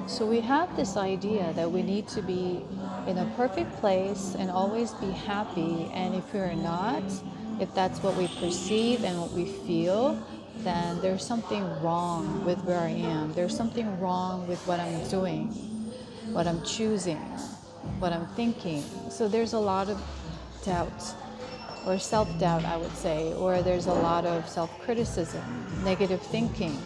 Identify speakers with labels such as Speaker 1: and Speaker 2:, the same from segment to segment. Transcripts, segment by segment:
Speaker 1: So we have this idea that we need to be in a perfect place and always be happy. And if we're not, if that's what we perceive and what we feel, then there's something wrong with where I am. There's something wrong with what I'm doing, what I'm choosing, what I'm thinking. So there's a lot of doubt or self-doubt, I would say, or there's a lot of self-criticism, negative thinking,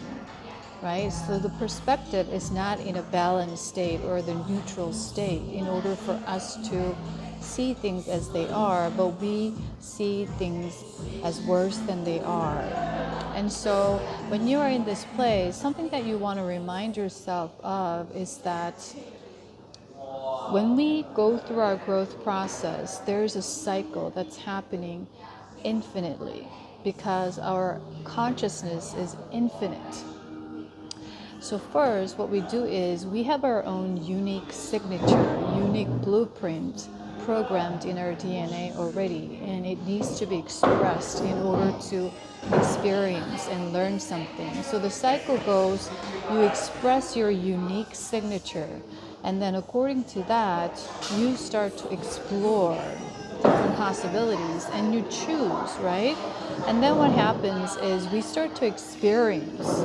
Speaker 1: right? So the perspective is not in a balanced state or the neutral state in order for us to see things as they are, but we see things as worse than they are. And so when you are in this place, something that you want to remind yourself of is that when we go through our growth process, there's a cycle that's happening infinitely because our consciousness is infinite. So first, what we do is we have our own unique signature, unique blueprint programmed in our DNA already, and it needs to be expressed in order to experience and learn something. So the cycle goes, you express your unique signature, and then according to that, you start to explore different possibilities and you choose, right? And then what happens is we start to experience.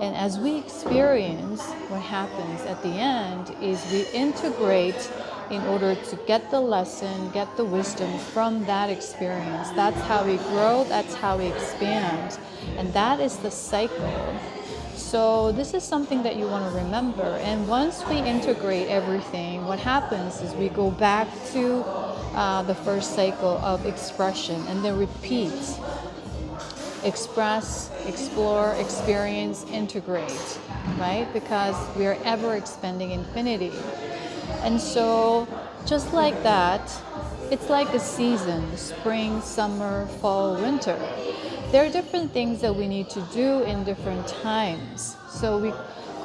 Speaker 1: And as we experience, what happens at the end is we integrate in order to get the lesson, get the wisdom from that experience. That's how we grow, that's how we expand. And that is the cycle. So this is something that you want to remember. And once we integrate everything, what happens is we go back to the first cycle of expression and then repeat. Express, explore, experience, integrate, right? Because we are ever expanding infinity. And so just like that, it's like a season, spring, summer, fall, winter. There are different things that we need to do in different times. So we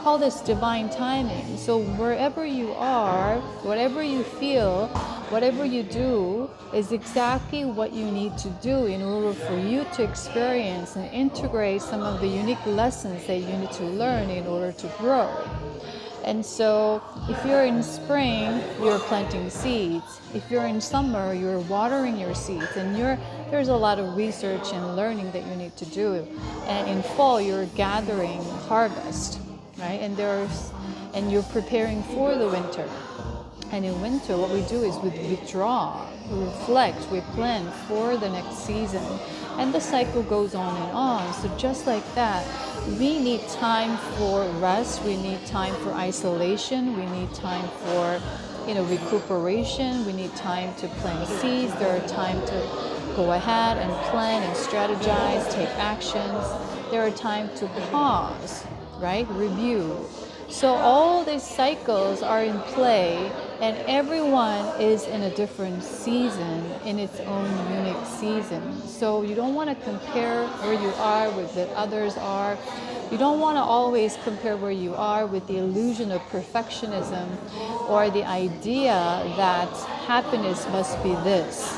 Speaker 1: call this divine timing. So wherever you are, whatever you feel, whatever you do is exactly what you need to do in order for you to experience and integrate some of the unique lessons that you need to learn in order to grow. And so if you're in spring, you're planting seeds. If you're in summer, you're watering your seeds. And there's a lot of research and learning that you need to do. And in fall, you're gathering harvest, right? And you're preparing for the winter. And in winter, what we do is we withdraw, we reflect, we plan for the next season. And the cycle goes on and on. So just like that, we need time for rest, we need time for isolation, we need time for recuperation, we need time to plant seeds, there are time to go ahead and plan and strategize, take actions. There are time to pause, right? Review. So all these cycles are in play, and everyone is in a different season, in its own unique season. So you don't want to compare where you are with what others are. You don't want to always compare where you are with the illusion of perfectionism or the idea that happiness must be this.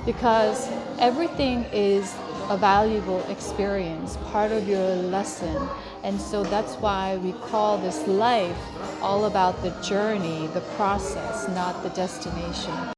Speaker 1: Because everything is a valuable experience, part of your lesson. And so that's why we call this life all about the journey, the process, not the destination.